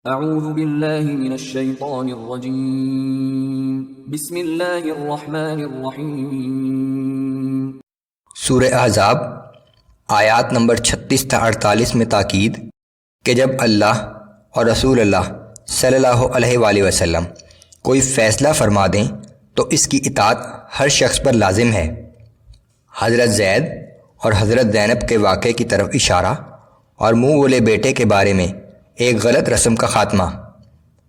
اعوذ باللہ من الشیطان الرجیم بسم اللہ الرحمن الرحیم۔ سورہ احزاب آیات نمبر 36 تا 48 میں تاکید کہ جب اللہ اور رسول اللہ صلی اللہ علیہ وآلہ وسلم کوئی فیصلہ فرما دیں تو اس کی اطاعت ہر شخص پر لازم ہے۔ حضرت زید اور حضرت زینب کے واقعے کی طرف اشارہ اور منہ بولے بیٹے کے بارے میں ایک غلط رسم کا خاتمہ،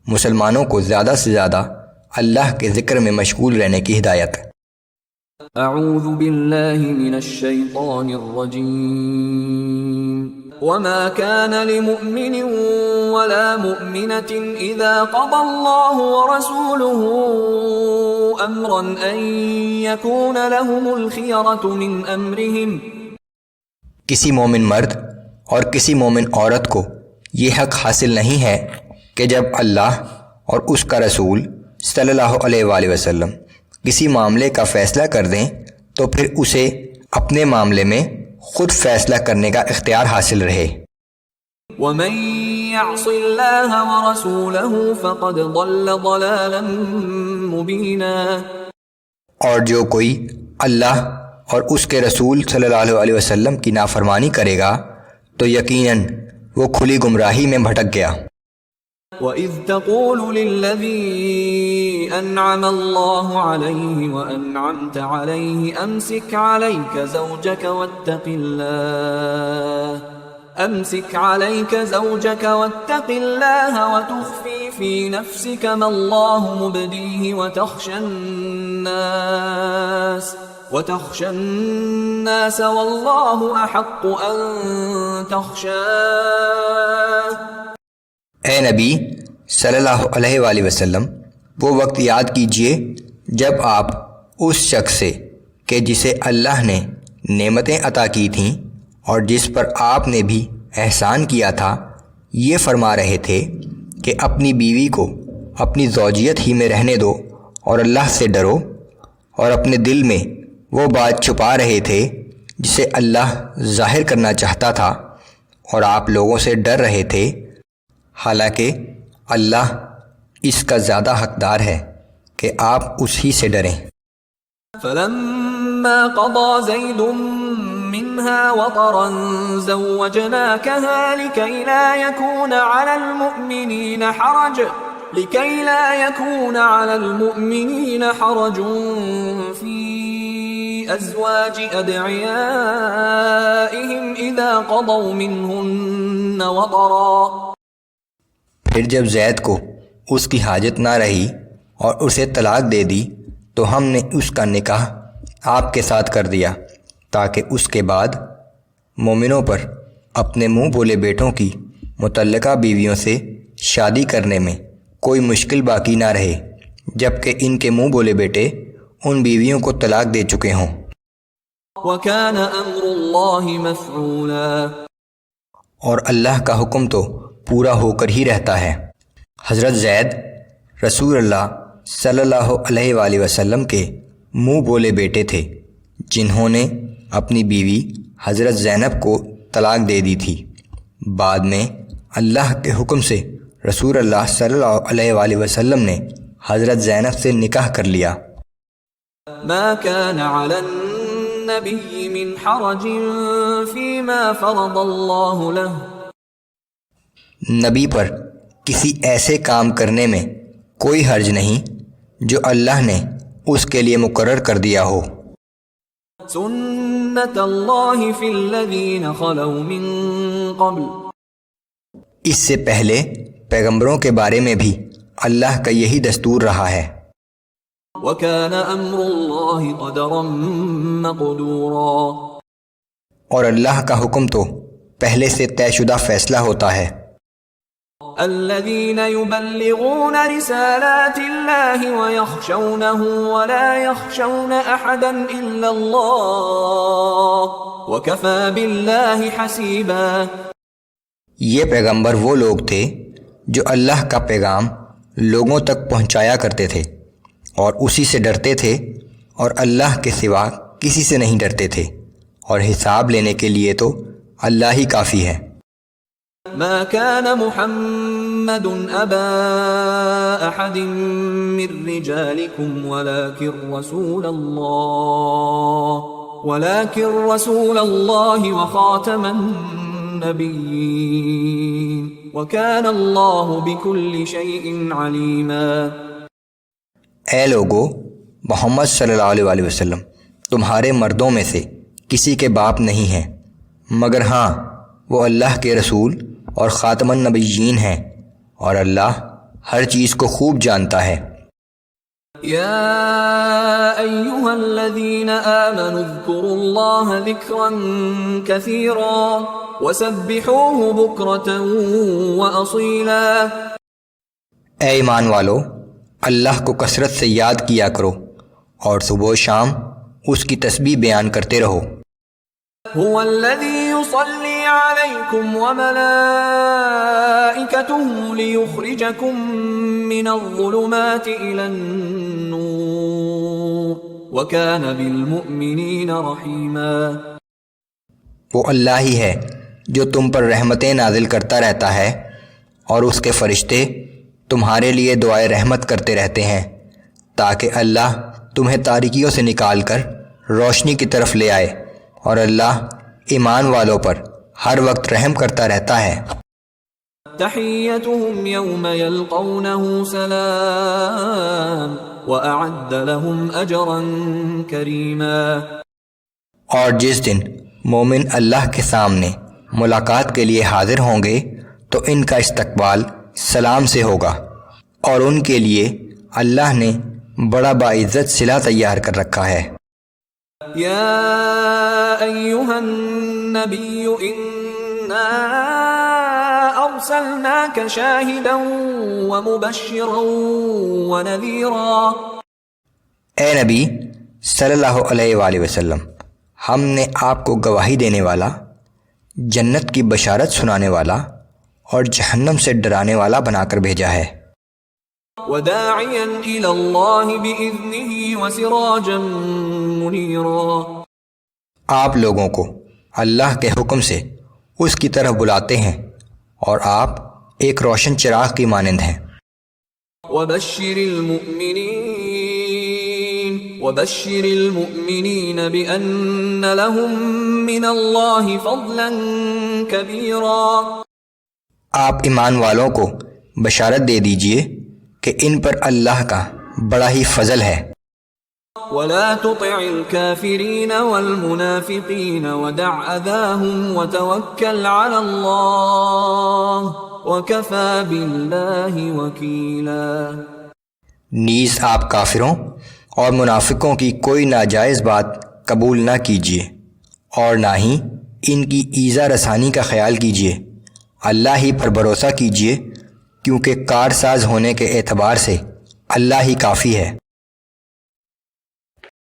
مسلمانوں کو زیادہ سے زیادہ اللہ کے ذکر میں مشغول رہنے کی ہدایت۔ اعوذ باللہ من الشیطان الرجیم۔ وما كان لمؤمن ولا مؤمنة اذا قضى الله ورسوله امرا ان يكون لهم الخيرة من امرهم۔ کسی مومن مرد اور کسی مومن عورت کو یہ حق حاصل نہیں ہے کہ جب اللہ اور اس کا رسول صلی اللہ علیہ وآلہ وسلم کسی معاملے کا فیصلہ کر دیں تو پھر اسے اپنے معاملے میں خود فیصلہ کرنے کا اختیار حاصل رہے۔ ومن يعص الله ورسوله فقد ضل ضلالا مبینا۔ اور جو کوئی اللہ اور اس کے رسول صلی اللہ علیہ وسلم کی نافرمانی کرے گا تو یقیناً وہ کھلی گمراہی میں بھٹک گیا۔ وَإِذْ تَقُولُ لِلَّذِي أَنْعَمَ اللَّهُ عَلَيْهِ وَأَنْعَمْتَ عَلَيْهِ أَمْسِكْ عَلَيْكَ زَوْجَكَ وَاتَّقِ اللَّهَ وَتُخْفِي فِي نَفْسِكَ مَا اللَّهُ مُبْدِيهِ وتخشى الناس والله احق ان تخشاه۔ اے نبی صلی اللہ علیہ وآلہ وسلم، وہ وقت یاد کیجئے جب آپ اس شخص سے کہ جسے اللہ نے نعمتیں عطا کی تھیں اور جس پر آپ نے بھی احسان کیا تھا، یہ فرما رہے تھے کہ اپنی بیوی کو اپنی زوجیت ہی میں رہنے دو اور اللہ سے ڈرو، اور اپنے دل میں وہ بات چھپا رہے تھے جسے اللہ ظاہر کرنا چاہتا تھا، اور آپ لوگوں سے ڈر رہے تھے، حالانکہ اللہ اس کا زیادہ حقدار ہے کہ آپ اسی سے ڈریں۔ فَلَمَّا قَضَى زَيْدٌ مِّنْهَا وَطَرًا زَوَّجْنَاكَهَا لِكَيْ لَا يَكُونَ عَلَى الْمُؤْمِنِينَ حَرَجٌ فِي أَزْوَاجِ أَدْعِيَائِهِمْ إِذَا قَضَوْا مِنْهُنَّ وَطَرًا۔ پھر جب زید کو اس کی حاجت نہ رہی اور اسے طلاق دے دی تو ہم نے اس کا نکاح آپ کے ساتھ کر دیا تاکہ اس کے بعد مومنوں پر اپنے منہ بولے بیٹوں کی متعلقہ بیویوں سے شادی کرنے میں کوئی مشکل باقی نہ رہے، جبکہ ان کے منہ بولے بیٹے ان بیویوں کو طلاق دے چکے ہوں۔ وَكَانَ أَمْرُ اللَّهِ مَفْعُولًا۔ اور اللہ کا حکم تو پورا ہو کر ہی رہتا ہے۔ حضرت زید رسول اللہ صلی اللہ علیہ وآلہ وسلم کے منہ بولے بیٹے تھے، جنہوں نے اپنی بیوی حضرت زینب کو طلاق دے دی تھی۔ بعد میں اللہ کے حکم سے رسول اللہ صلی اللہ علیہ وآلہ وسلم نے حضرت زینب سے نکاح کر لیا۔ ما كان على النبي من حرج فيما فرض الله له۔ نبی پر کسی ایسے کام کرنے میں کوئی حرج نہیں جو اللہ نے اس کے لیے مقرر کر دیا ہو۔ سنت اللہ فی الذین خلوا من قبل۔ اس سے پہلے پیغمبروں کے بارے میں بھی اللہ کا یہی دستور رہا ہے۔ وَكَانَ أَمْرُ اللَّهِ قَدَرًا مَقْدُورًا۔ اور اللہ کا حکم تو پہلے سے طے شدہ فیصلہ ہوتا ہے۔ الَّذِينَ يُبَلِّغُونَ رِسَالَاتِ اللَّهِ وَيَخْشَوْنَهُ وَلَا يَخْشَوْنَ أَحَدًا إِلَّا اللَّهَ وَكَفَى بِاللَّهِ حَسِيبًا۔ یہ پیغمبر وہ لوگ تھے جو اللہ کا پیغام لوگوں تک پہنچایا کرتے تھے اور اسی سے ڈرتے تھے، اور اللہ کے سوا کسی سے نہیں ڈرتے تھے، اور حساب لینے کے لیے تو اللہ ہی کافی ہے۔ ما كان محمد أبا أحد من رجالكم ولكن رسول الله وخاتم النبيين وكان الله بكل شيء عليما۔ اے لوگو، محمد صلی اللہ علیہ وسلم تمہارے مردوں میں سے کسی کے باپ نہیں ہیں، مگر ہاں وہ اللہ کے رسول اور خاتم النبیین ہیں، اور اللہ ہر چیز کو خوب جانتا ہے۔ یا ایھا الذین آمنوا اذکروا اللہ ذکرا کثیرا وسبحوہ بکرۃ واصیلا۔ اے ایمان والو، اللہ کو کثرت سے یاد کیا کرو اور صبح و شام اس کی تسبیح بیان کرتے رہو۔ هو الذی یصلی علیکم وملائکتہ لیخرجکم من الظلمات الی النور وکان بالمؤمنین رحیما۔ وہ اللہ ہی ہے جو تم پر رحمتیں نازل کرتا رہتا ہے، اور اس کے فرشتے تمہارے لیے دعائے رحمت کرتے رہتے ہیں، تاکہ اللہ تمہیں تاریکیوں سے نکال کر روشنی کی طرف لے آئے، اور اللہ ایمان والوں پر ہر وقت رحم کرتا رہتا ہے۔ تحیتهم یوم یلقونه سلام وأعد لهم اجرا کریما۔ اور جس دن مومن اللہ کے سامنے ملاقات کے لیے حاضر ہوں گے تو ان کا استقبال سلام سے ہوگا، اور ان کے لیے اللہ نے بڑا باعزت صلہ تیار کر رکھا ہے۔ یا ایھا النبی انا ارسلناک شاہدا ومبشرا ونذیرا۔ اے نبی صلی اللہ علیہ وآلہ وسلم، ہم نے آپ کو گواہی دینے والا، جنت کی بشارت سنانے والا اور جہنم سے ڈرانے والا بنا کر بھیجا ہے۔ وداعیا الی اللہ بإذنہ وسراجا منیرا۔ آپ لوگوں کو اللہ کے حکم سے اس کی طرف بلاتے ہیں، اور آپ ایک روشن چراغ کی مانند ہیں۔ وبشر المؤمنین بأن لهم من اللہ فضلا کبیرا۔ آپ ایمان والوں کو بشارت دے دیجئے کہ ان پر اللہ کا بڑا ہی فضل ہے۔ ولا تطع الكافرین والمنافقین ودع اذاهم وتوکل علی اللہ وکفی باللہ وکیلا۔ نیز آپ کافروں اور منافقوں کی کوئی ناجائز بات قبول نہ کیجیے، اور نہ ہی ان کی ایذا رسانی کا خیال کیجیے، اللہ ہی پر بھروسہ کیجیے، کیونکہ کارساز ہونے کے اعتبار سے اللہ ہی کافی ہے۔